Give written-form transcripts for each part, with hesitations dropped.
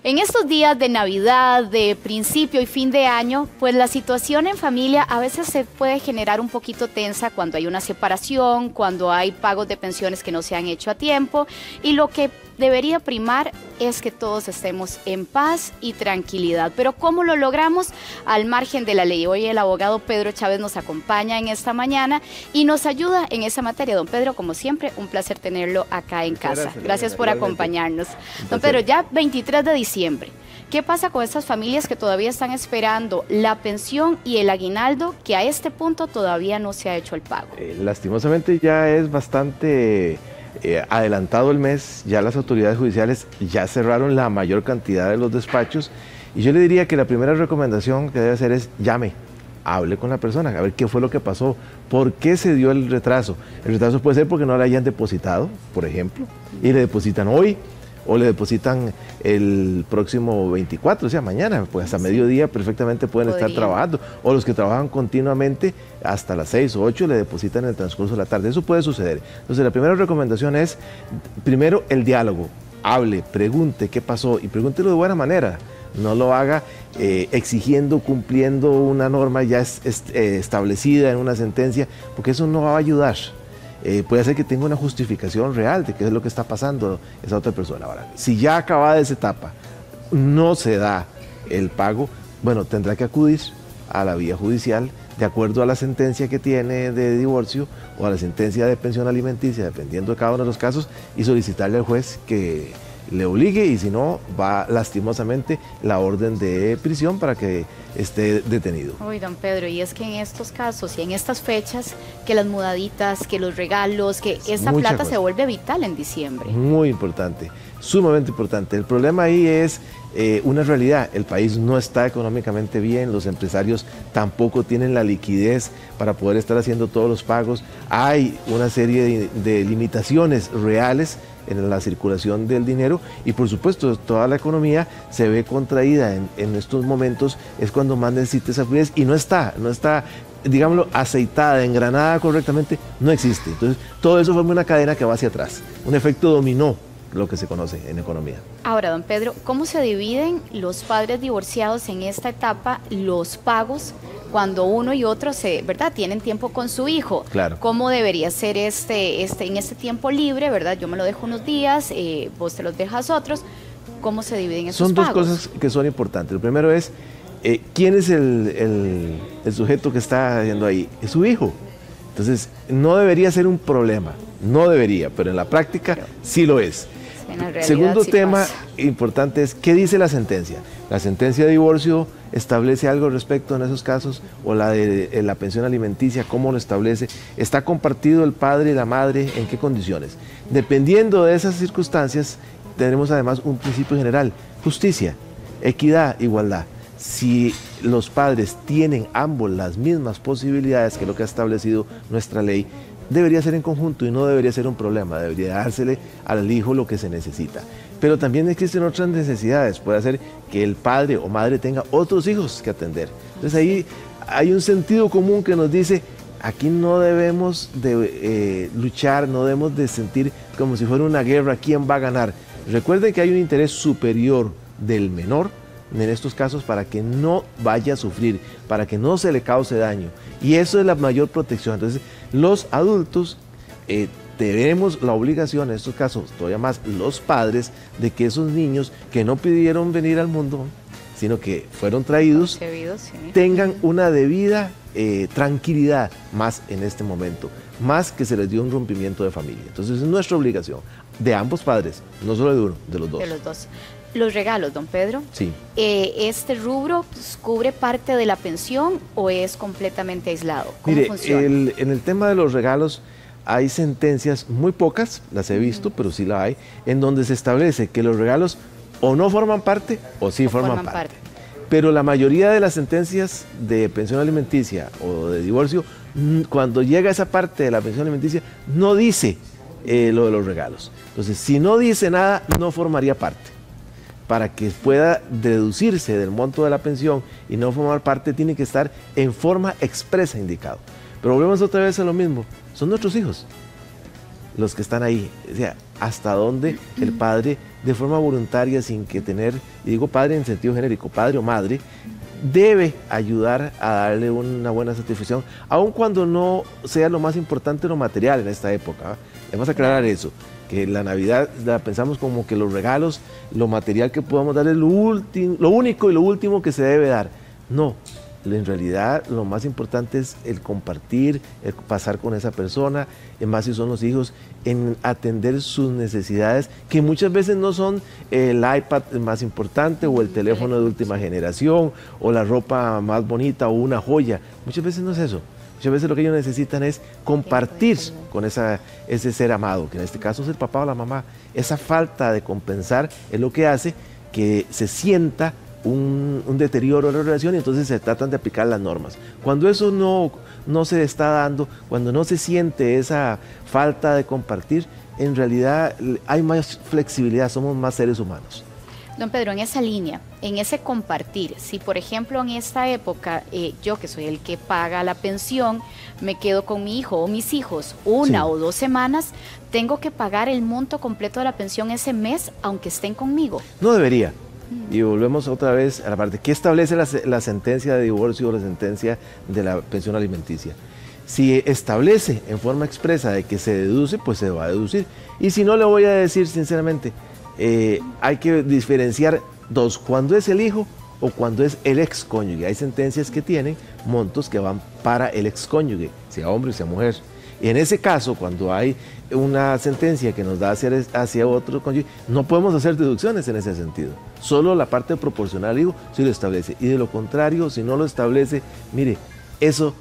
En estos días de Navidad, de principio y fin de año, pues la situación en familia a veces se puede generar un poquito tensa cuando hay una separación, cuando hay pagos de pensiones que no se han hecho a tiempo, y lo que debería primar es que todos estemos en paz y tranquilidad. Pero ¿cómo lo logramos? Al margen de la ley. Hoy el abogado Pedro Chávez nos acompaña en esta mañana y nos ayuda en esa materia. Don Pedro, como siempre, un placer tenerlo acá en casa. Gracias por acompañarnos. Don Pedro, ya 23 de diciembre. ¿Qué pasa con estas familias que todavía están esperando la pensión y el aguinaldo, que a este punto todavía no se ha hecho el pago? Lastimosamente ya es bastante adelantado el mes, ya las autoridades judiciales ya cerraron la mayor cantidad de los despachos, y yo le diría que la primera recomendación que debe hacer es llame, hable con la persona, a ver qué fue lo que pasó, por qué se dio el retraso. El retraso puede ser porque no le hayan depositado, por ejemplo, y le depositan hoy, o le depositan el próximo 24, o sea, mañana, pues hasta mediodía perfectamente pueden estar trabajando, o los que trabajan continuamente hasta las 6 o 8 le depositan en el transcurso de la tarde. Eso puede suceder. Entonces la primera recomendación es, primero, el diálogo. Hable, pregunte qué pasó y pregúntelo de buena manera. No lo haga exigiendo, cumpliendo una norma ya establecida en una sentencia, porque eso no va a ayudar. Puede ser que tenga una justificación real de qué es lo que está pasando esa otra persona. Ahora, si ya acabada esa etapa no se da el pago, bueno, tendrá que acudir a la vía judicial de acuerdo a la sentencia que tiene de divorcio o a la sentencia de pensión alimenticia, dependiendo de cada uno de los casos, y solicitarle al juez que le obligue, y si no, va lastimosamente la orden de prisión para que esté detenido. Uy, don Pedro, y es que en estos casos y en estas fechas, que las mudaditas, que los regalos, que esta plata se vuelve vital en diciembre. Muy importante, sumamente importante. El problema ahí es una realidad: el país no está económicamente bien, los empresarios tampoco tienen la liquidez para poder estar haciendo todos los pagos, hay una serie de limitaciones reales en la circulación del dinero, y por supuesto toda la economía se ve contraída en estos momentos. Es cuando más necesita esa fluidez, y no está, digámoslo, aceitada, engranada correctamente, no existe. Entonces todo eso forma una cadena que va hacia atrás, un efecto dominó, lo que se conoce en economía. Ahora, don Pedro, ¿cómo se dividen los padres divorciados en esta etapa los pagos cuando uno y otro ¿verdad? Tienen tiempo con su hijo? Claro. ¿Cómo debería ser en este tiempo libre, verdad? Yo me lo dejo unos días, vos te los dejas otros. ¿Cómo se dividen esos pagos? Son dos cosas que son importantes. Lo primero es, ¿quién es el sujeto que está haciendo ahí? Es su hijo. Entonces, no debería ser un problema, no debería, pero en la práctica sí lo es. Segundo tema importante es, ¿qué dice la sentencia? La sentencia de divorcio establece algo respecto en esos casos, o la de la pensión alimenticia, ¿cómo lo establece? ¿Está compartido el padre y la madre? ¿En qué condiciones? Dependiendo de esas circunstancias, tenemos además un principio general: justicia, equidad, igualdad. Si los padres tienen ambos las mismas posibilidades, que es lo que ha establecido nuestra ley, debería ser en conjunto y no debería ser un problema, debería dársele al hijo lo que se necesita. Pero también existen otras necesidades, puede ser que el padre o madre tenga otros hijos que atender. Entonces ahí hay un sentido común que nos dice, aquí no debemos de luchar, no debemos de sentir como si fuera una guerra, ¿quién va a ganar? Recuerden que hay un interés superior del menor en estos casos para que no vaya a sufrir, para que no se le cause daño, y eso es la mayor protección. Entonces los adultos tenemos la obligación, en estos casos todavía más los padres, de que esos niños que no pidieron venir al mundo, sino que fueron traídos, tengan una debida tranquilidad, más en este momento, más que se les dio un rompimiento de familia. Entonces es nuestra obligación, de ambos padres, no solo de uno, de los dos. De los dos. Los regalos, don Pedro. Sí. ¿Este rubro cubre parte de la pensión o es completamente aislado? ¿Cómo funciona? En el tema de los regalos hay sentencias, muy pocas, las he visto, pero sí la hay, en donde se establece que los regalos o no forman parte o sí forman parte. Pero la mayoría de las sentencias de pensión alimenticia o de divorcio, cuando llega esa parte de la pensión alimenticia, no dice lo de los regalos. Entonces, si no dice nada, no formaría parte. Para que pueda deducirse del monto de la pensión y no formar parte, tiene que estar en forma expresa indicado. Pero volvemos otra vez a lo mismo, son nuestros hijos. los que están ahí. O sea, hasta dónde el padre, de forma voluntaria, sin que tener, y digo padre en sentido genérico, padre o madre, debe ayudar a darle una buena satisfacción, aun cuando no sea lo más importante lo material en esta época. Vamos a aclarar eso, que la Navidad la pensamos como que los regalos, lo material que podamos dar es lo único y lo último que se debe dar. No, en realidad lo más importante es el compartir, el pasar con esa persona, más si son los hijos, en atender sus necesidades, que muchas veces no son el iPad más importante o el teléfono de última generación o la ropa más bonita o una joya. Muchas veces no es eso. Muchas veces lo que ellos necesitan es compartir con ese ser amado, que en este caso es el papá o la mamá. Esa falta de compensar es lo que hace que se sienta un deterioro de la relación, y entonces se tratan de aplicar las normas. Cuando eso no se está dando, cuando no se siente esa falta de compartir, en realidad hay más flexibilidad, somos más seres humanos. Don Pedro, en esa línea, en ese compartir, si por ejemplo en esta época yo que soy el que paga la pensión, me quedo con mi hijo o mis hijos una o 2 semanas, ¿tengo que pagar el monto completo de la pensión ese mes aunque estén conmigo? No debería. Y volvemos otra vez a la parte, ¿qué establece la sentencia de divorcio o la sentencia de la pensión alimenticia? Si establece en forma expresa de que se deduce, pues se va a deducir. Y si no, le voy a decir sinceramente, hay que diferenciar dos, cuando es el hijo o cuando es el excónyuge. Hay sentencias que tienen montos que van para el excónyuge, sea hombre o sea mujer. Y en ese caso, cuando hay una sentencia que nos da hacia otro cónyuge, no podemos hacer deducciones en ese sentido. Solo la parte proporcional, digo, sí lo establece. Y de lo contrario, si no lo establece, mire, eso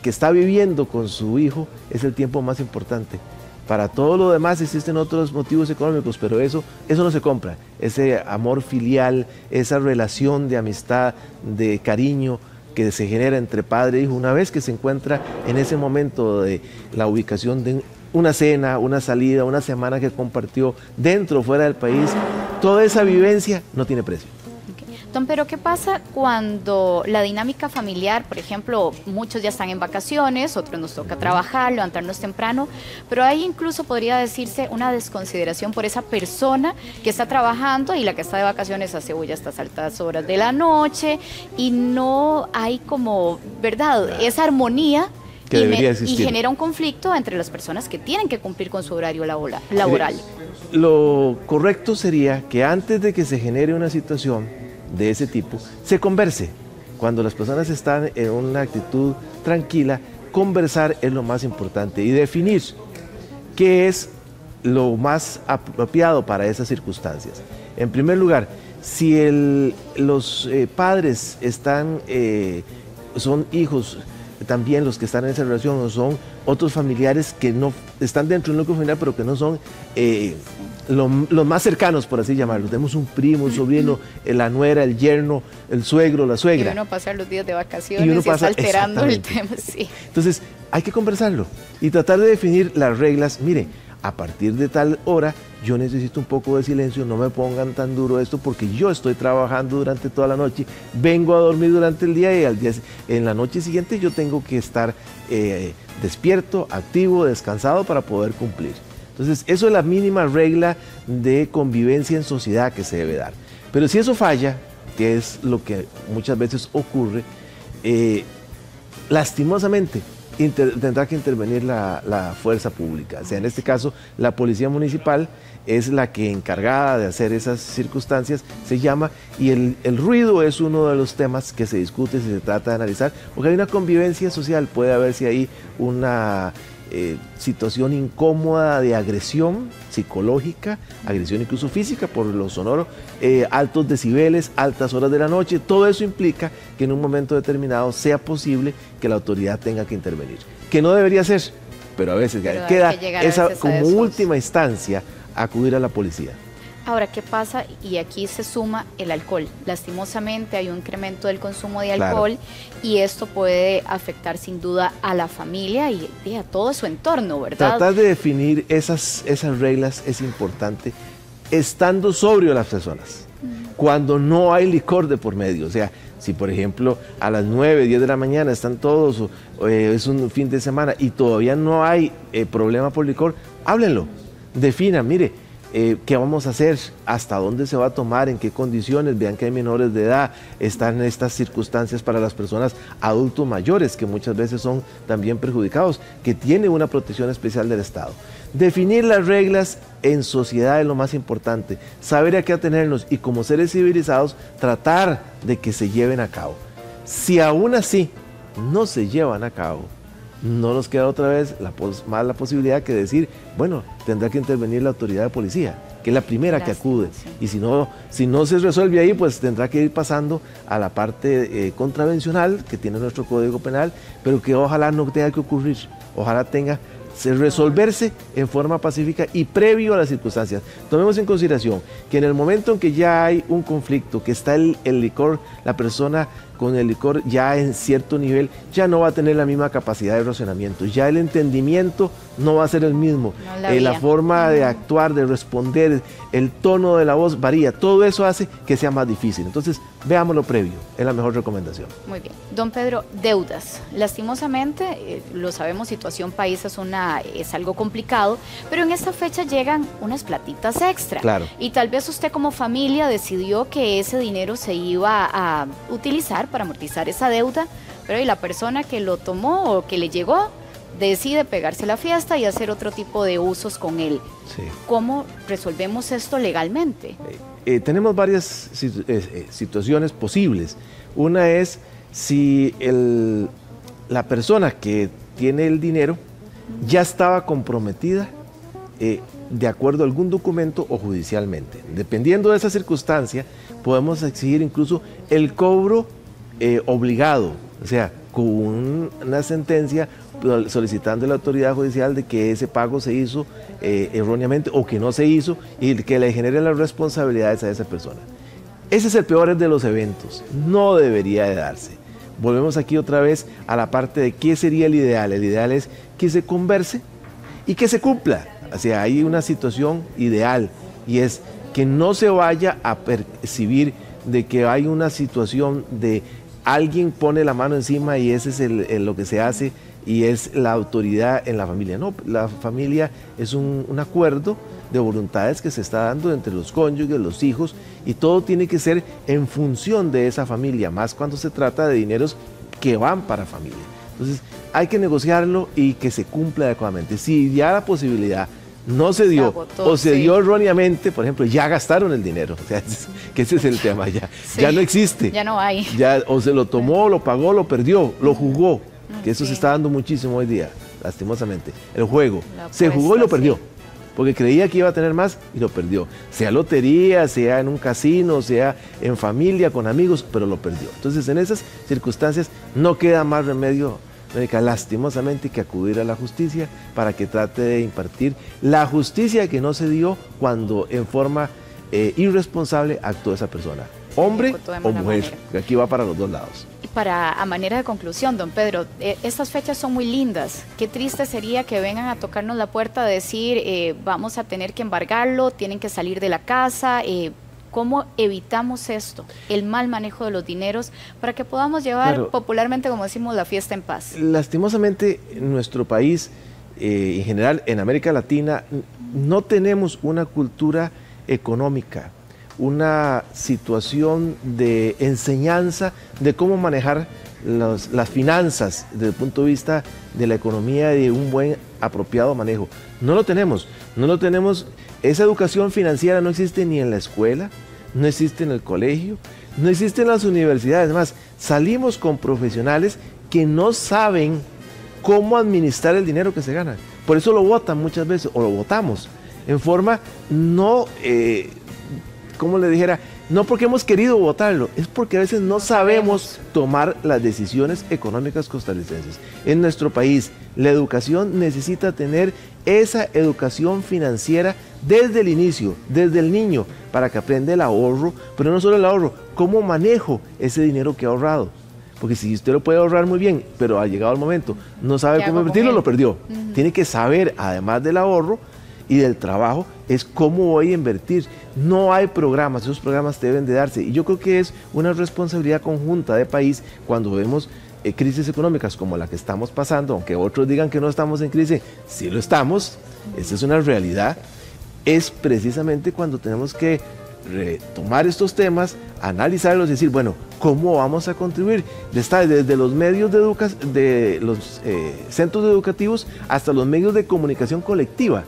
que está viviendo con su hijo es el tiempo más importante. Para todo lo demás existen otros motivos económicos, pero eso no se compra. Ese amor filial, esa relación de amistad, de cariño que se genera entre padre e hijo, una vez que se encuentra en ese momento de la ubicación de una cena, una salida, una semana que compartió dentro o fuera del país, toda esa vivencia no tiene precio. Don, pero ¿qué pasa cuando la dinámica familiar, por ejemplo, muchos ya están en vacaciones, otros nos toca trabajar, levantarnos temprano, pero hay incluso, podría decirse, una desconsideración por esa persona que está trabajando y la que está de vacaciones hace bulla a estas altas horas de la noche y no hay como, ¿verdad?, esa armonía que debería existir. Y genera un conflicto entre las personas que tienen que cumplir con su horario laboral. Lo correcto sería que antes de que se genere una situación de ese tipo, se converse. Cuando las personas están en una actitud tranquila, conversar es lo más importante y definir qué es lo más apropiado para esas circunstancias. En primer lugar, si los padres son hijos, también los que están en esa relación, o son otros familiares que no están dentro del núcleo familiar, pero que no son los más cercanos, por así llamarlos. Tenemos un primo, un sobrino, la nuera, el yerno, el suegro, la suegra. Y uno pasar los días de vacaciones y está alterando el tema. Sí. Entonces, hay que conversarlo y tratar de definir las reglas. Mire, a partir de tal hora, yo necesito un poco de silencio, no me pongan tan duro esto porque yo estoy trabajando durante toda la noche, vengo a dormir durante el día y en la noche siguiente yo tengo que estar despierto, activo, descansado para poder cumplir. Entonces, eso es la mínima regla de convivencia en sociedad que se debe dar. Pero si eso falla, que es lo que muchas veces ocurre, lastimosamente tendrá que intervenir la fuerza pública. O sea, en este caso, la policía municipal es la que encargada de hacer esas circunstancias, se llama, y el ruido es uno de los temas que se discute si se trata de analizar, porque hay una convivencia social, puede haber si hay una situación incómoda de agresión psicológica, agresión incluso física por lo sonoro, altos decibeles, altas horas de la noche, todo eso implica que en un momento determinado sea posible que la autoridad tenga que intervenir, que no debería ser, pero a veces queda esa como última instancia acudir a la policía. Ahora, ¿qué pasa? Y aquí se suma el alcohol. Lastimosamente hay un incremento del consumo de alcohol, claro, y esto puede afectar sin duda a la familia y a todo su entorno, ¿verdad? Tratar de definir esas reglas es importante, estando sobrio las personas. cuando no hay licor de por medio. O sea, si por ejemplo a las 9, 10 de la mañana están todos, o es un fin de semana y todavía no hay problema por licor, háblenlo, definan, mire, ¿qué vamos a hacer? ¿Hasta dónde se va a tomar? ¿En qué condiciones? Vean que hay menores de edad, están estas circunstancias para las personas adultos mayores, que muchas veces son también perjudicados, que tienen una protección especial del Estado. Definir las reglas en sociedad es lo más importante, saber a qué atenernos y como seres civilizados tratar de que se lleven a cabo. Si aún así no se llevan a cabo, no nos queda otra vez más la posibilidad que decir, bueno, tendrá que intervenir la autoridad de policía, que es la primera que acude. Sí. Y si no se resuelve ahí, pues tendrá que ir pasando a la parte contravencional que tiene nuestro Código Penal, pero que ojalá no tenga que ocurrir, ojalá tenga resolverse en forma pacífica y previo a las circunstancias. Tomemos en consideración que en el momento en que ya hay un conflicto, que está el licor, la persona con el licor ya en cierto nivel, ya no va a tener la misma capacidad de razonamiento, ya el entendimiento no va a ser el mismo, la forma de actuar, de responder, el tono de la voz varía, todo eso hace que sea más difícil. Entonces, veamos lo previo, es la mejor recomendación. Muy bien. Don Pedro, deudas. Lastimosamente, lo sabemos, situación país es algo complicado, pero en esta fecha llegan unas platitas extra. Claro. Y tal vez usted como familia decidió que ese dinero se iba a utilizar para amortizar esa deuda, pero y la persona que lo tomó o que le llegó decide pegarse la fiesta y hacer otro tipo de usos con él. Sí. ¿Cómo resolvemos esto legalmente? Tenemos varias situaciones posibles. Una es si la persona que tiene el dinero ya estaba comprometida de acuerdo a algún documento o judicialmente. Dependiendo de esa circunstancia, podemos exigir incluso el cobro obligado, o sea, con una sentencia solicitando a la autoridad judicial de que ese pago se hizo erróneamente o que no se hizo y que le genere las responsabilidades a esa persona. Ese es el peor de los eventos, no debería de darse. Volvemos aquí otra vez a la parte de qué sería el ideal. El ideal es que se converse y que se cumpla. O sea, hay una situación ideal y es que no se vaya a percibir de que hay una situación de alguien pone la mano encima y ese es lo que se hace y es la autoridad en la familia. No, la familia es un acuerdo de voluntades que se está dando entre los cónyuges, los hijos, y todo tiene que ser en función de esa familia, más cuando se trata de dineros que van para familia. Entonces hay que negociarlo y que se cumpla adecuadamente. Si ya la posibilidad no se dio o se dio erróneamente, por ejemplo, ya gastaron el dinero, o sea, que ese es el tema, ya no existe. Ya no hay. Ya, o se lo tomó, lo pagó, lo perdió, lo jugó, que eso se está dando muchísimo hoy día, lastimosamente. El juego, se jugó y lo perdió, porque creía que iba a tener más y lo perdió. Sea lotería, sea en un casino, sea en familia, con amigos, pero lo perdió. Entonces, en esas circunstancias no queda más remedio, lastimosamente, que acudir a la justicia para que trate de impartir la justicia que no se dio cuando en forma irresponsable actuó esa persona, hombre o mujer, que aquí va para los dos lados. Y a manera de conclusión, don Pedro, estas fechas son muy lindas. Qué triste sería que vengan a tocarnos la puerta a decir vamos a tener que embargarlo, tienen que salir de la casa. ¿Cómo evitamos esto, el mal manejo de los dineros, para que podamos llevar popularmente, como decimos, la fiesta en paz? Lastimosamente, en nuestro país, en general en América Latina, no tenemos una cultura económica, una situación de enseñanza de cómo manejar las finanzas desde el punto de vista de la economía y de un buen, apropiado manejo. No lo tenemos. Esa educación financiera no existe ni en la escuela, no existe en el colegio, no existe en las universidades. Además, salimos con profesionales que no saben cómo administrar el dinero que se gana. Por eso lo votan muchas veces, o lo votamos, en forma no, como le dijera, no porque hemos querido votarlo, es porque a veces no sabemos tomar las decisiones económicas costarricenses. En nuestro país, la educación necesita tener esa educación financiera desde el inicio, desde el niño, para que aprenda el ahorro, pero no solo el ahorro, cómo manejo ese dinero que he ahorrado. Porque si usted lo puede ahorrar muy bien, pero ha llegado el momento, no sabe cómo invertirlo, lo perdió. Tiene que saber, además del ahorro y del trabajo, es cómo voy a invertir. No hay programas, esos programas deben de darse. Y yo creo que es una responsabilidad conjunta de país cuando vemos crisis económicas como la que estamos pasando, aunque otros digan que no estamos en crisis, sí lo estamos, esa es una realidad, es precisamente cuando tenemos que retomar estos temas, analizarlos y decir, bueno, ¿cómo vamos a contribuir? Desde los medios de los centros educativos hasta los medios de comunicación colectiva,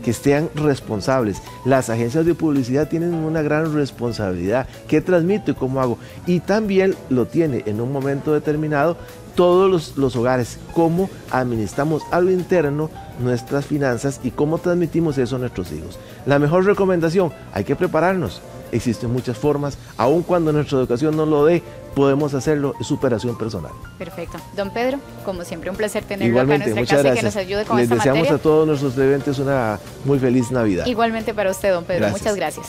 que sean responsables. Las agencias de publicidad tienen una gran responsabilidad. ¿Qué transmito y cómo hago? Y también lo tiene en un momento determinado todos los hogares, cómo administramos a lo interno nuestras finanzas y cómo transmitimos eso a nuestros hijos. La mejor recomendación, hay que prepararnos. Existen muchas formas, aun cuando nuestra educación no lo dé, podemos hacerlo, es superación personal. Perfecto. Don Pedro, como siempre, un placer tenerlo Igualmente, acá en nuestra muchas casa y que nos ayude con esta materia. Les deseamos a todos nuestros televidentes una muy feliz Navidad. Igualmente para usted, don Pedro. Gracias. Muchas gracias.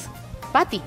Pati.